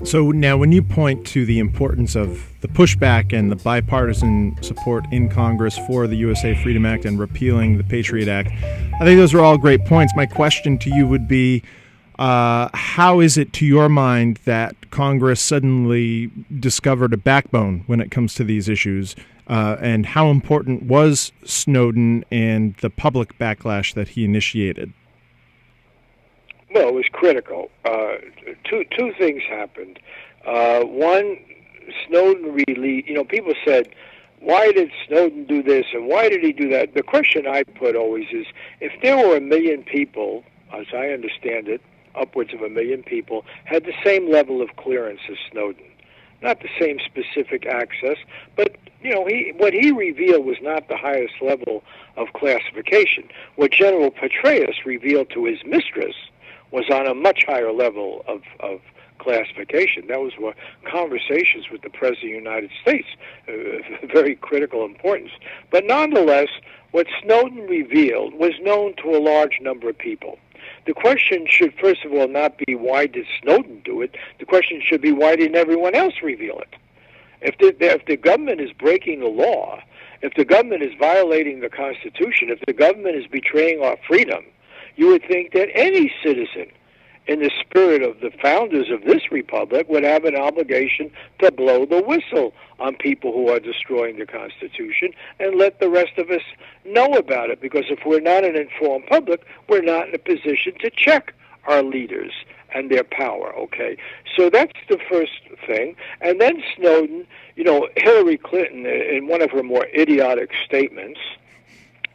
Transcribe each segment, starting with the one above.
So now when you point to the importance of the pushback and the bipartisan support in Congress for the USA Freedom Act and repealing the Patriot Act, I think those are all great points. My question to you would be, how is it to your mind that Congress suddenly discovered a backbone when it comes to these issues? And how important was Snowden and the public backlash that he initiated? Well, it was critical. Two things happened. One, Snowden really, people said, why did Snowden do this and why did he do that? The question I put always is, if there were 1 million people, as I understand it, upwards of 1 million people, had the same level of clearance as Snowden, not the same specific access, but what he revealed was not the highest level of classification. What General Petraeus revealed to his mistress was on a much higher level of classification. That was what conversations with the President of the United States, very critical importance. But nonetheless, what Snowden revealed was known to a large number of people. The question should, first of all, not be why did Snowden do it. The question should be why didn't everyone else reveal it? If the government is breaking the law, if the government is violating the Constitution, if the government is betraying our freedom, you would think that any citizen in the spirit of the founders of this republic would have an obligation to blow the whistle on people who are destroying the Constitution and let the rest of us know about it. Because if we're not an informed public, we're not in a position to check our leaders and their power, okay? So that's the first thing. And then Snowden, Hillary Clinton, in one of her more idiotic statements,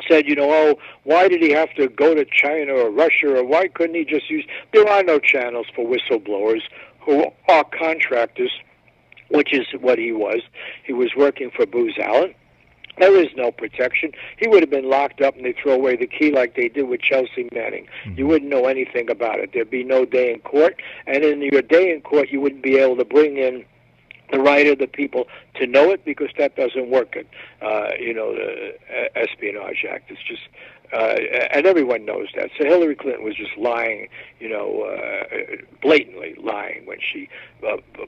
said, why did he have to go to China or Russia, or why couldn't he just use... There are no channels for whistleblowers who are contractors, which is what he was. He was working for Booz Allen. There is no protection. He would have been locked up and they throw away the key like they did with Chelsea Manning. Mm-hmm. You wouldn't know anything about it. There'd be no day in court. And in your day in court, you wouldn't be able to bring in the right of the people to know it, because that doesn't work at, the Espionage Act. It's just, and everyone knows that. So Hillary Clinton was just lying, blatantly lying when she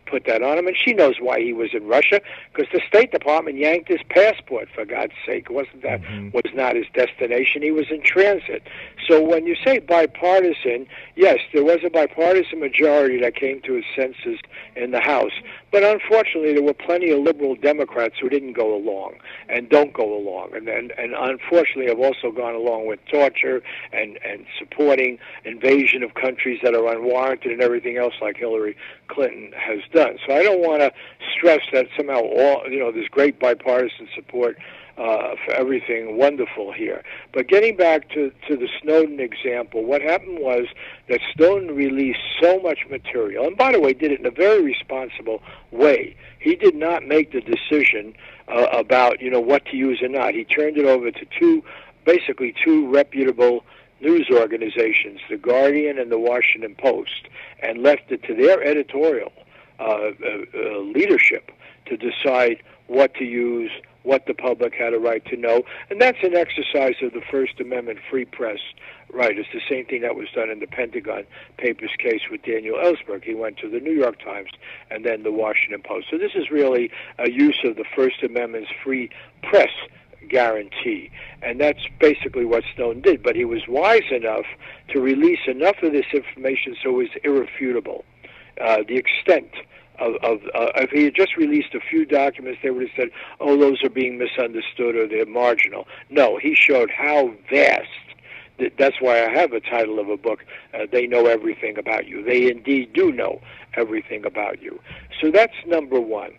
put that on him. And she knows why he was in Russia, because the State Department yanked his passport, for God's sake. Wasn't that, was not his destination. He was in transit. So when you say bipartisan, yes, there was a bipartisan majority that came to his senses in the House. But unfortunately, there were plenty of liberal Democrats who didn't go along and don't go along, and unfortunately have also gone along with torture and supporting invasion of countries that are unwarranted and everything else like Hillary Clinton has done. So I don't want to stress that somehow there's great bipartisan support for everything wonderful here. But getting back to the Snowden example, what happened was that Snowden released so much material, and by the way, did it in a very responsible way. He did not make the decision about what to use or not. He turned it over to two reputable news organizations, The Guardian and The Washington Post, and left it to their editorial leadership to decide what to use, what the public had a right to know. And that's an exercise of the First Amendment free press right. It's the same thing that was done in the Pentagon Papers case with Daniel Ellsberg. He went to the New York Times and then the Washington Post. So this is really a use of the First Amendment's free press guarantee. And that's basically what Snowden did. But he was wise enough to release enough of this information so it was irrefutable. The extent of if he had just released a few documents, they would have said, oh, those are being misunderstood or they're marginal. No, he showed how vast. That's why I have a title of a book, They Know Everything About You. They indeed do know everything about you. So that's number one.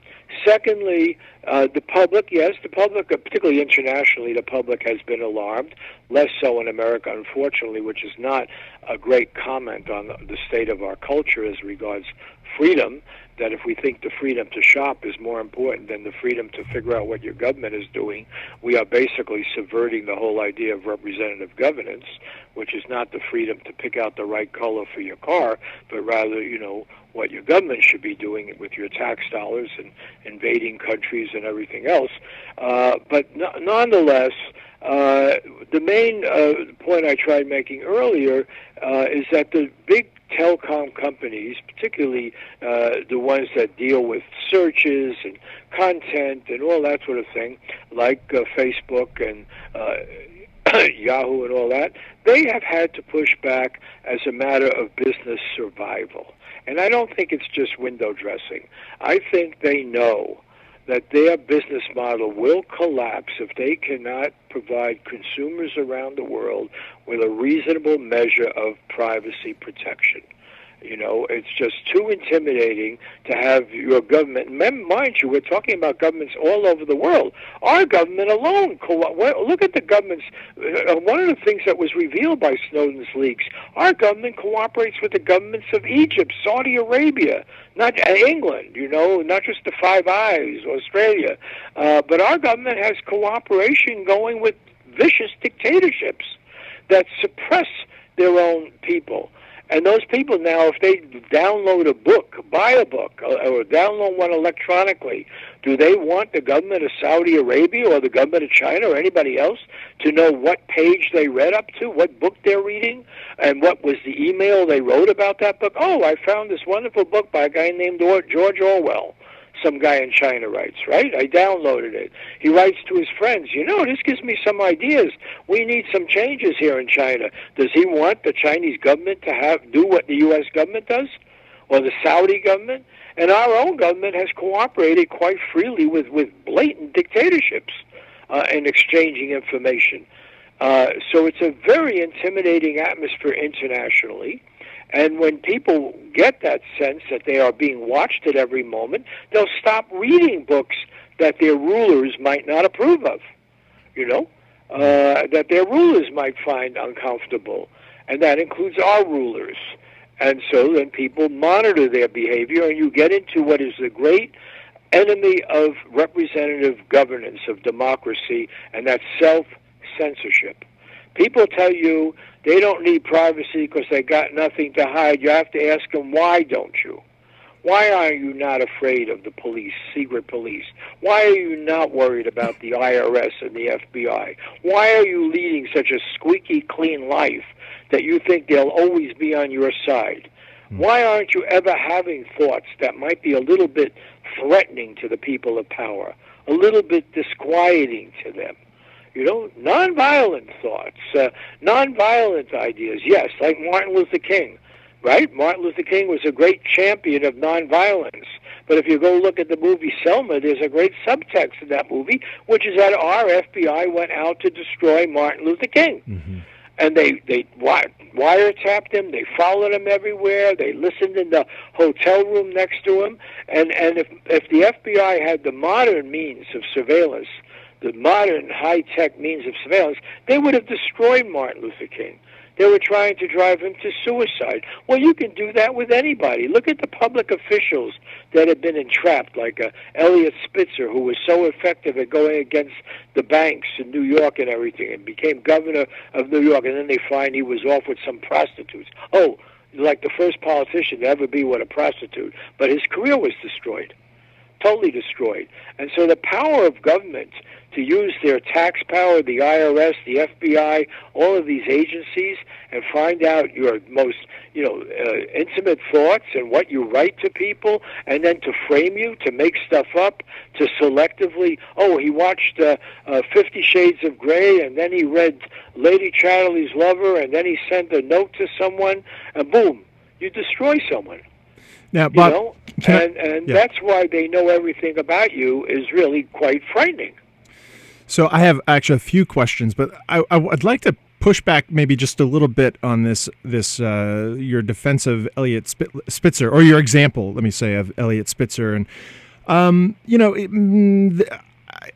Secondly, the public, yes, the public, particularly internationally, the public has been alarmed, less so in America, unfortunately, which is not a great comment on the state of our culture as regards freedom, that if we think the freedom to shop is more important than the freedom to figure out what your government is doing, we are basically subverting the whole idea of representative governance, which is not the freedom to pick out the right color for your car, but rather, what your government should be doing with your tax dollars and invading countries and everything else. But nonetheless, The main point I tried making earlier is that the big telecom companies, particularly the ones that deal with searches and content and all that sort of thing, like Facebook and Yahoo and all that, they have had to push back as a matter of business survival. And I don't think it's just window dressing. I think they know that their business model will collapse if they cannot provide consumers around the world with a reasonable measure of privacy protection. You know, it's just too intimidating to have your government. Mind you, we're talking about governments all over the world. Our government alone, look at the governments. One of the things that was revealed by Snowden's leaks, our government cooperates with the governments of Egypt, Saudi Arabia, not England, you know, not just the Five Eyes, Australia. But our government has cooperation going with vicious dictatorships that suppress their own people. And those people now, if they download a book, buy a book, or download one electronically, do they want the government of Saudi Arabia or the government of China or anybody else to know what page they read up to, what book they're reading, and what was the email they wrote about that book? Oh, I found this wonderful book by a guy named George Orwell. Some guy in China writes, right? I downloaded it. He writes to his friends, you know, this gives me some ideas. We need some changes here in China. Does he want the Chinese government to do what the U.S. government does? Or the Saudi government? And our own government has cooperated quite freely with blatant dictatorships in exchanging information. So it's a very intimidating atmosphere internationally. And when people get that sense that they are being watched at every moment, they'll stop reading books that their rulers might not approve of, you know, that their rulers might find uncomfortable. And that includes our rulers. And so then people monitor their behavior, and you get into what is the great enemy of representative governance, of democracy, and that's self-censorship. People tell you they don't need privacy because they got nothing to hide. You have to ask them, why don't you? Why are you not afraid of the police, secret police? Why are you not worried about the IRS and the FBI? Why are you leading such a squeaky clean life that you think they'll always be on your side? Why aren't you ever having thoughts that might be a little bit threatening to the people of power, a little bit disquieting to them? You know, nonviolent thoughts, nonviolent ideas, yes, like Martin Luther King, right? Martin Luther King was a great champion of nonviolence. But if you go look at the movie Selma, there's a great subtext in that movie, which is that our FBI went out to destroy Martin Luther King. Mm-hmm. And they wiretapped him, they followed him everywhere, they listened in the hotel room next to him. And if the FBI had the modern means of surveillance, the modern high-tech means of surveillance, they would have destroyed Martin Luther King. They were trying to drive him to suicide. Well, you can do that with anybody. Look at the public officials that have been entrapped, like Elliot Spitzer, who was so effective at going against the banks in New York and everything, and became governor of New York, and then they find he was off with some prostitutes. Oh, like the first politician to ever be with a prostitute. But his career was destroyed, totally destroyed. And so the power of government to use their tax power, the IRS, the FBI, all of these agencies, and find out your most, intimate thoughts and what you write to people, and then to frame you, to make stuff up, to selectively, he watched 50 Shades of Grey, and then he read Lady Chatterley's Lover, and then he sent a note to someone, and boom, you destroy someone. Now, Bob, that's why they know everything about you is really quite frightening. So I have actually a few questions, but I'd like to push back maybe just a little bit on this your defense of Elliot Spitzer, or your example, let me say, of Elliot Spitzer. And,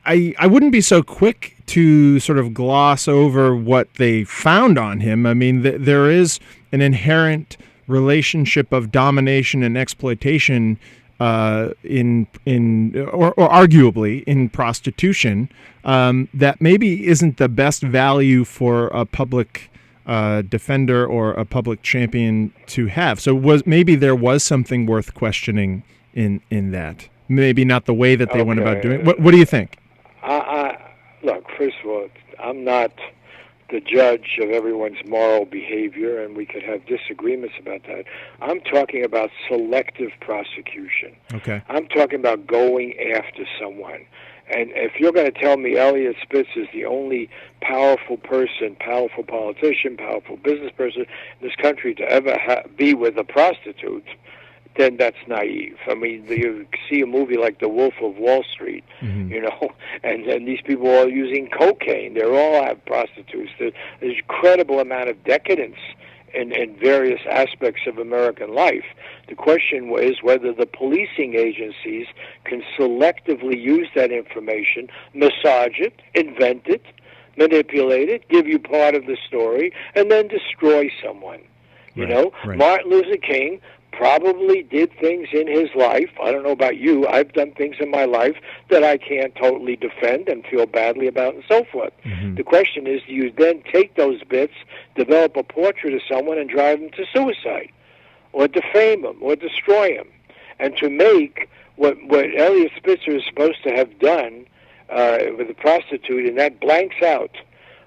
I wouldn't be so quick to sort of gloss over what they found on him. I mean, there is an inherent relationship of domination and exploitation or arguably in prostitution, that maybe isn't the best value for a public defender or a public champion to have. So maybe there was something worth questioning in that. Maybe not the way that they went about doing it. What do you think? Look, first of all, I'm not the judge of everyone's moral behavior, and we could have disagreements about that. I'm talking about selective prosecution. Okay. I'm talking about going after someone. And if you're going to tell me Elliot Spitz is the only powerful person, powerful politician, powerful business person in this country to ever be with a prostitute, then that's naive. I mean, you see a movie like The Wolf of Wall Street, you know, and these people are all using cocaine. They all have prostitutes. There's an incredible amount of decadence in various aspects of American life. The question is whether the policing agencies can selectively use that information, massage it, invent it, manipulate it, give you part of the story, and then destroy someone. You know, Martin Luther King probably did things in his life. I don't know about you. I've done things in my life that I can't totally defend and feel badly about and so forth. The question is, do you then take those bits, develop a portrait of someone, and drive them to suicide, or defame them, or destroy them? And to make what Elliot Spitzer is supposed to have done with a prostitute, and that blanks out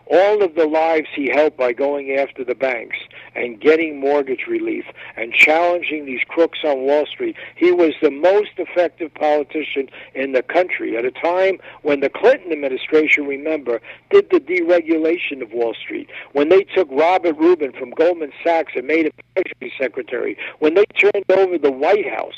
all of the lives he helped by going after the banks and getting mortgage relief and challenging these crooks on Wall Street. He was the most effective politician in the country at a time when the Clinton administration, remember, did the deregulation of Wall Street, when they took Robert Rubin from Goldman Sachs and made him Treasury Secretary, when they turned over the White House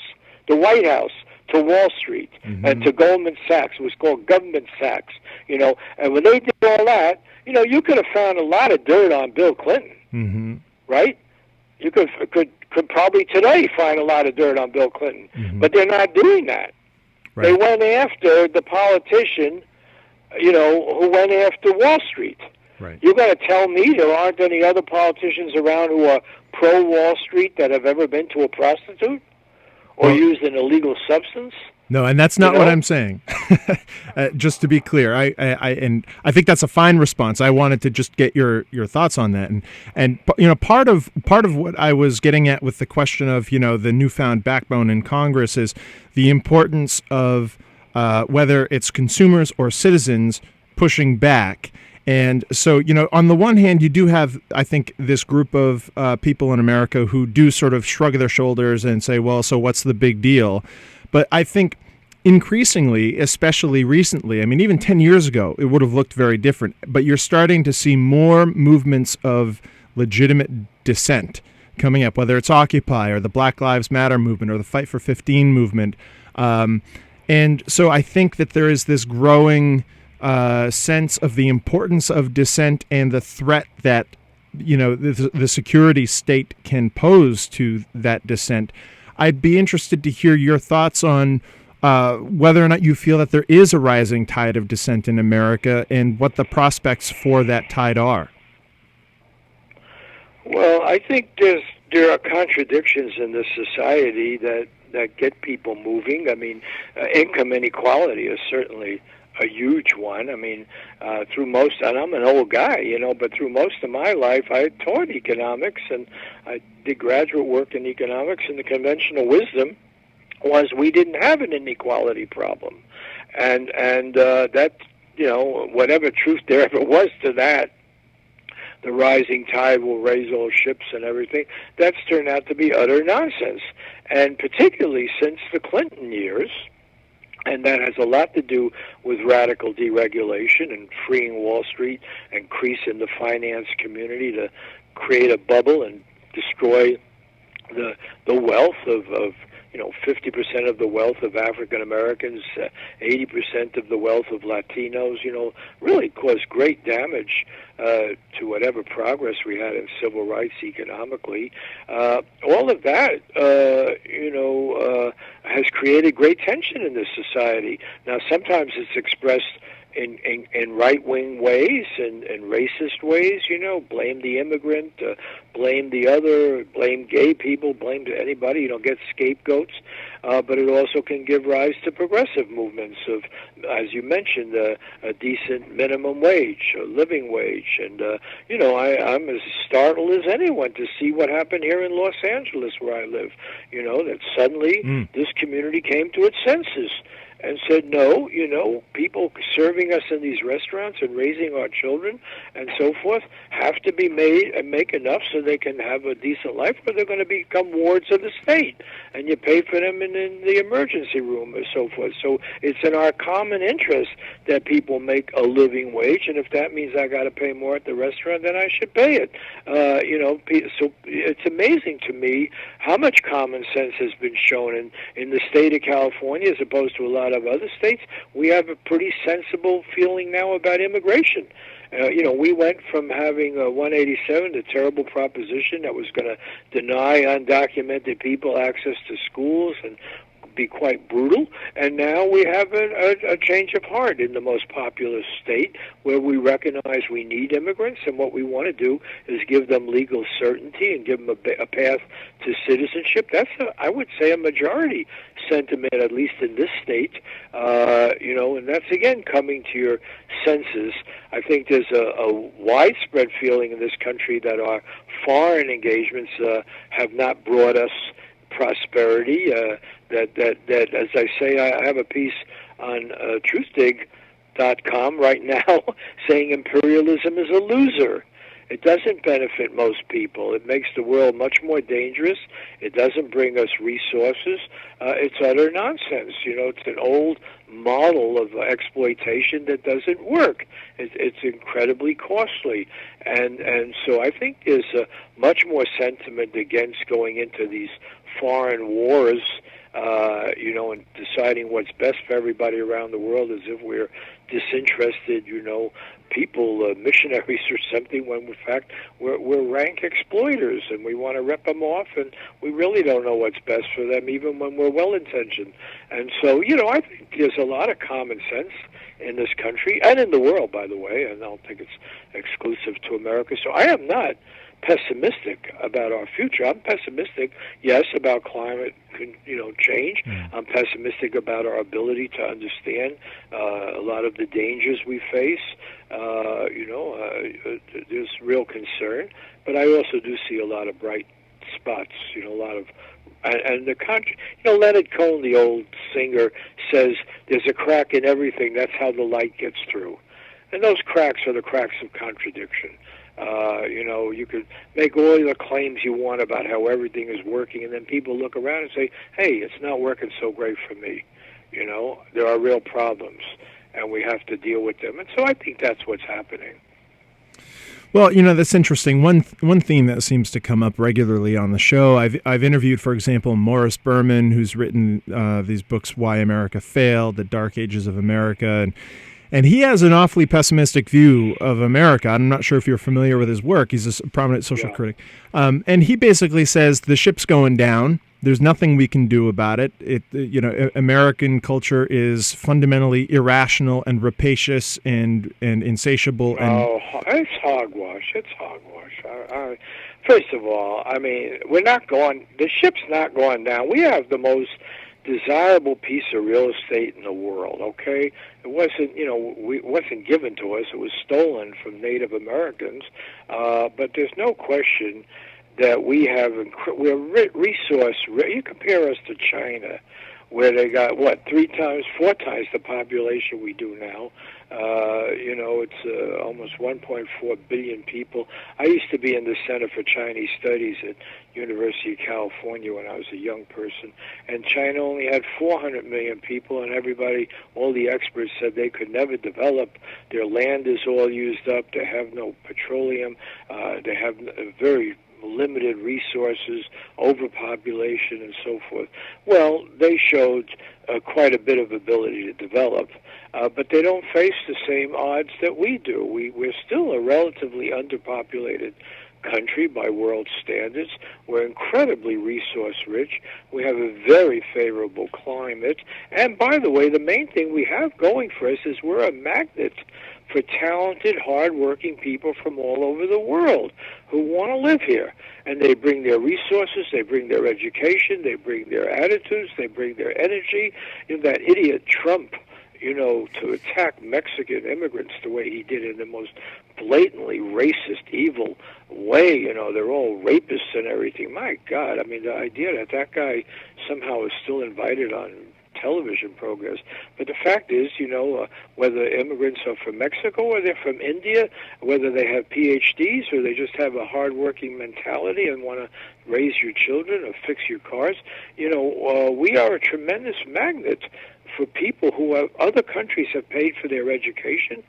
to Wall Street and to Goldman Sachs. It was called Government Sachs, you know. And when they did all that, you know, you could have found a lot of dirt on Bill Clinton, right? You could probably today find a lot of dirt on Bill Clinton, but they're not doing that. Right. They went after the politician, you know, who went after Wall Street. Right. You're going to tell me there aren't any other politicians around who are pro-Wall Street that have ever been to a prostitute or used an illegal substance? No, and that's not what I'm saying. Just to be clear, I think that's a fine response. I wanted to just get your thoughts on that, and you know, part of what I was getting at with the question of, you know, the newfound backbone in Congress is the importance of whether it's consumers or citizens pushing back. And so, you know, on the one hand, you do have, I think, this group of people in America who do sort of shrug their shoulders and say, well, so what's the big deal? But I think increasingly, especially recently, I mean, even 10 years ago, it would have looked very different. But you're starting to see more movements of legitimate dissent coming up, whether it's Occupy or the Black Lives Matter movement or the Fight for 15 movement. And so I think that there is this growing sense of the importance of dissent and the threat that, you know, the security state can pose to that dissent. I'd be interested to hear your thoughts on whether or not you feel that there is a rising tide of dissent in America and what the prospects for that tide are. Well, I think there are contradictions in this society that get people moving. I mean, income inequality is certainly a huge one. I mean, through most, and I'm an old guy, you know, but through most of my life, I taught economics, and I did graduate work in economics, and the conventional wisdom was we didn't have an inequality problem. And that, you know, whatever truth there ever was to that, the rising tide will raise all ships and everything, that's turned out to be utter nonsense. And particularly since the Clinton years, and that has a lot to do with radical deregulation and freeing Wall Street, increasing the finance community to create a bubble and destroy the wealth of you know, 50% of the wealth of African Americans, 80% of the wealth of Latinos, you know, really caused great damage to whatever progress we had in civil rights economically. All of that, you know, has created great tension in this society. Now, sometimes it's expressed in right-wing ways and racist ways, you know, blame the immigrant, blame the other, blame gay people, blame anybody, you know, get scapegoats. but it also can give rise to progressive movements of, as you mentioned, a decent minimum wage, a living wage. And, I'm as startled as anyone to see what happened here in Los Angeles, where I live, that suddenly this community came to its senses and said, no, people serving us in these restaurants and raising our children and so forth have to be made and make enough so they can have a decent life, or they're going to become wards of the state, and you pay for them in the emergency room or so forth. So it's in our common interest that people make a living wage, and if that means I got to pay more at the restaurant, then I should pay it. So it's amazing to me how much common sense has been shown in the state of California as opposed to a lot of other states. We have a pretty sensible feeling now about immigration. We went from having 187, a terrible proposition that was going to deny undocumented people access to schools and be quite brutal, and now we have a change of heart in the most populous state where we recognize we need immigrants, and what we want to do is give them legal certainty and give them a path to citizenship. That's, I would say, a majority sentiment, at least in this state, and that's, again, coming to your senses. I think there's a widespread feeling in this country that our foreign engagements have not brought us prosperity. That, as I say, I have a piece on truthdig.com right now saying imperialism is a loser. It doesn't benefit most people. It makes the world much more dangerous. It doesn't bring us resources. It's utter nonsense. It's an old model of exploitation that doesn't work. It's incredibly costly. And so I think there's much more sentiment against going into these foreign wars, and deciding what's best for everybody around the world as if we're disinterested, people, missionaries or something, when in fact we're rank exploiters and we want to rip them off, and we really don't know what's best for them even when we're well-intentioned. And so, I think there's a lot of common sense in this country and in the world, by the way, and I don't think it's exclusive to America. So I am not pessimistic about our future. I'm pessimistic, yes, about climate, change. I'm pessimistic about our ability to understand a lot of the dangers we face. There's real concern, but I also do see a lot of bright spots. A lot of, and the country. Leonard Cohen, the old singer, says there's a crack in everything. That's how the light gets through, and those cracks are the cracks of contradiction. You could make all the claims you want about how everything is working, and then people look around and say, hey, it's not working so great for me. There are real problems, and we have to deal with them. And so I think that's what's happening. Well, that's interesting. One theme that seems to come up regularly on the show, I've interviewed, for example, Morris Berman, who's written these books, Why America Failed, The Dark Ages of America, and he has an awfully pessimistic view of America. I'm not sure if you're familiar with his work. He's a prominent social critic. And he basically says the ship's going down. There's nothing we can do about it. American culture is fundamentally irrational and rapacious and insatiable. It's hogwash. It's hogwash. First of all, the ship's not going down. We have the most desirable piece of real estate in the world, okay? It wasn't given to us. It was stolen from Native Americans. But there's no question that we're resource. You compare us to China, where they got 3 times, 4 times the population we do now. It's almost 1.4 billion people. I used to be in the Center for Chinese Studies at University of California when I was a young person, and China only had 400 million people, and all the experts said they could never develop. Their land is all used up. They have no petroleum. They have very limited resources, overpopulation, and so forth. Well, they showed quite a bit of ability to develop, but they don't face the same odds that we do. We're still a relatively underpopulated country by world standards. We're incredibly resource-rich. We have a very favorable climate. And by the way, the main thing we have going for us is we're a magnet for talented, hard-working people from all over the world who want to live here. And they bring their resources, they bring their education, they bring their attitudes, they bring their energy. That idiot Trump, to attack Mexican immigrants the way he did in the most blatantly racist, evil way, they're all rapists and everything. My God, the idea that guy somehow is still invited on television programs. But the fact is, whether immigrants are from Mexico or they're from India, whether they have PhDs or they just have a hard-working mentality and want to raise your children or fix your cars, we are a tremendous magnet for people who other countries have paid for their education,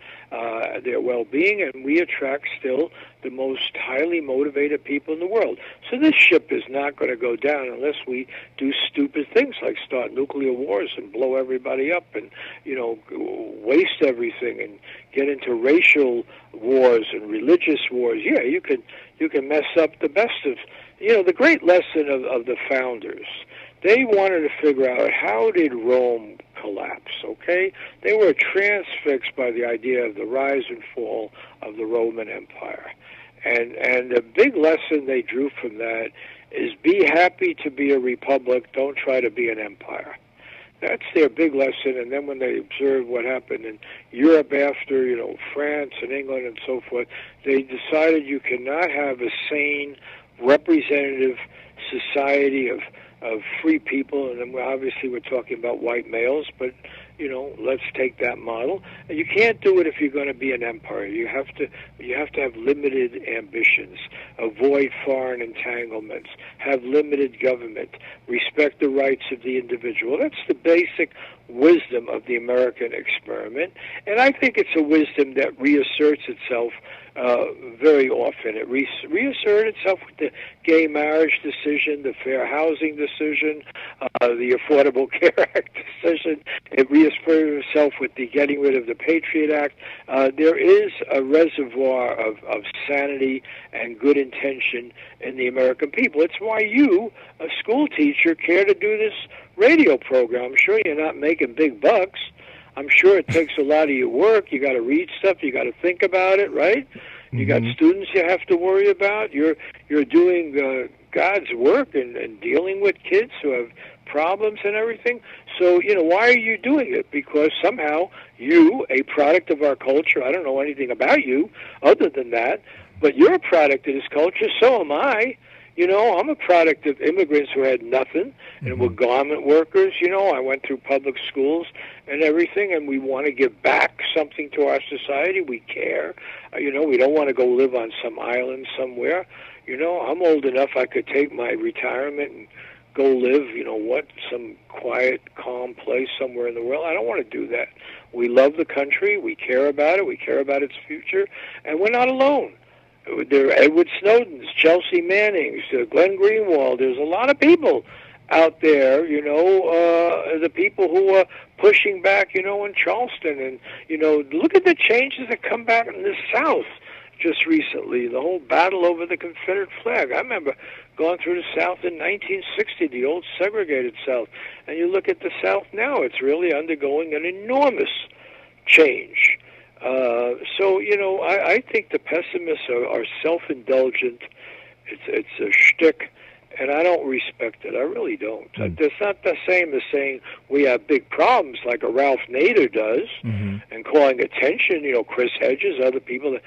their well-being, and we attract still the most highly motivated people in the world. So this ship is not going to go down unless we do stupid things like start nuclear wars and blow everybody up and, waste everything and get into racial wars and religious wars. Yeah, you can mess up the best of, the great lesson of the founders. They wanted to figure out how did Rome collapse, okay? They were transfixed by the idea of the rise and fall of the Roman Empire. And the big lesson they drew from that is be happy to be a republic, don't try to be an empire. That's their big lesson. And then when they observed what happened in Europe after, France and England and so forth, they decided you cannot have a sane, representative society of free people, and then obviously we're talking about white males, but let's take that model. And you can't do it if you're going to be an empire. You have to have limited ambitions, avoid foreign entanglements, have limited government, respect the rights of the individual. That's the basic wisdom of the American experiment, and I think it's a wisdom that reasserts itself very often. It reasserted itself with the gay marriage decision, the fair housing decision, the Affordable Care Act decision. It reasserted itself with the getting rid of the Patriot Act. There is a reservoir of sanity and good intention in the American people. It's why you, a school teacher, care to do this radio program. I'm sure you're not making big bucks. I'm sure it takes a lot of your work. You got to read stuff. You got to think about it, right? Mm-hmm. You got students you have to worry about. You're doing God's work and dealing with kids who have problems and everything. So, why are you doing it? Because somehow you, a product of our culture, I don't know anything about you other than that, but you're a product of this culture, so am I. I'm a product of immigrants who had nothing and were garment workers. I went through public schools and everything, and we want to give back something to our society. We care. We don't want to go live on some island somewhere. I'm old enough I could take my retirement and go live, some quiet, calm place somewhere in the world. I don't want to do that. We love the country. We care about it. We care about its future, and we're not alone. There are Edward Snowdens, Chelsea Mannings, Glenn Greenwald. There's a lot of people out there, the people who are pushing back, in Charleston. And, look at the changes that come back in the South just recently, the whole battle over the Confederate flag. I remember going through the South in 1960, the old segregated South. And you look at the South now, it's really undergoing an enormous change. I think the pessimists are self-indulgent. It's a shtick, and I don't respect it. I really don't. It's not the same as saying we have big problems like a Ralph Nader does, and calling attention, Chris Hedges, other people that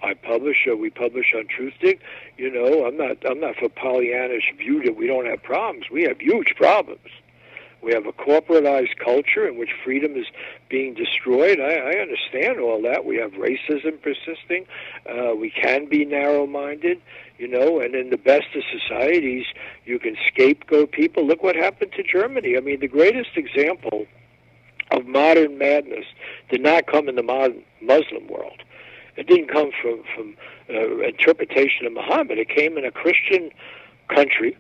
we publish on Truthdig. I'm not for Pollyannish view that we don't have problems. We have huge problems. We have a corporatized culture in which freedom is being destroyed. I understand all that. We have racism persisting. We can be narrow-minded, and in the best of societies, you can scapegoat people. Look what happened to Germany. The greatest example of modern madness did not come in the Muslim world. It didn't come from interpretation of Muhammad. It came in a Christian country,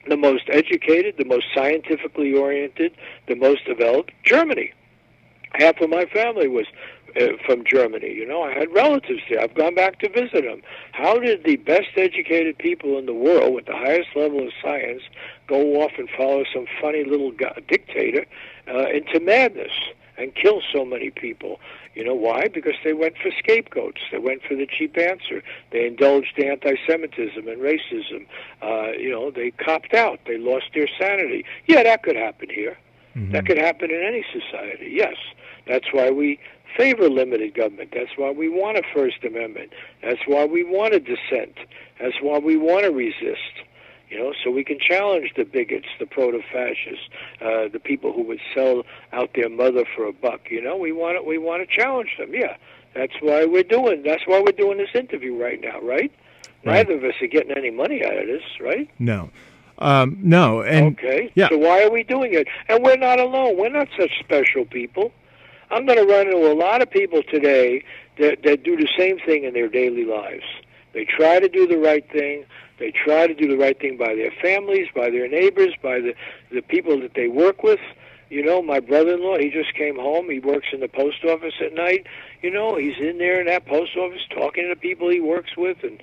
the most educated, the most scientifically oriented, the most developed, Germany. Half of my family was from Germany. I had relatives there. I've gone back to visit them. How did the best educated people in the world with the highest level of science go off and follow some funny little dictator into madness? and kill so many people. You know why? Because they went for scapegoats. They went for the cheap answer. They indulged anti-Semitism and racism. They copped out. They lost their sanity. Yeah, that could happen here. Mm-hmm. That could happen in any society, yes. That's why we favor limited government. That's why we want a First Amendment. That's why we want a dissent. That's why we want to resist. So we can challenge the bigots, the proto-fascists, the people who would sell out their mother for a buck. We want to challenge them. Yeah, that's why we're doing this interview right now, right? Neither of us are getting any money out of this, right? No. No. And okay. Yeah. So why are we doing it? And we're not alone. We're not such special people. I'm going to run into a lot of people today that do the same thing in their daily lives. They try to do the right thing. They try to do the right thing by their families, by their neighbors, by the people that they work with. My brother-in-law, he just came home. He works in the post office at night. He's in there in that post office talking to the people he works with and,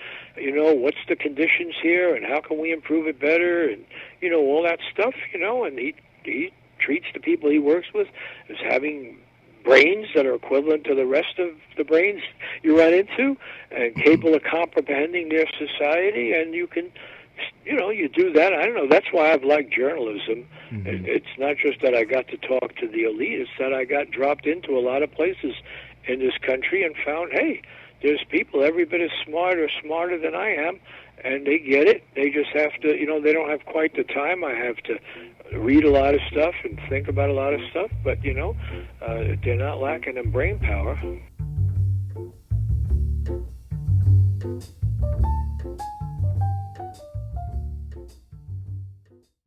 what's the conditions here and how can we improve it better and, all that stuff, and he treats the people he works with as having brains that are equivalent to the rest of the brains you run into and capable of comprehending their society, and you can, you do that. I don't know. That's why I've liked journalism. Mm-hmm. It's not just that I got to talk to the elite. It's that I got dropped into a lot of places in this country and found, hey, there's people every bit as smarter than I am, and they get it. They just have to, they don't have quite the time. I have to read a lot of stuff and think about a lot of stuff, but, they're not lacking in brain power.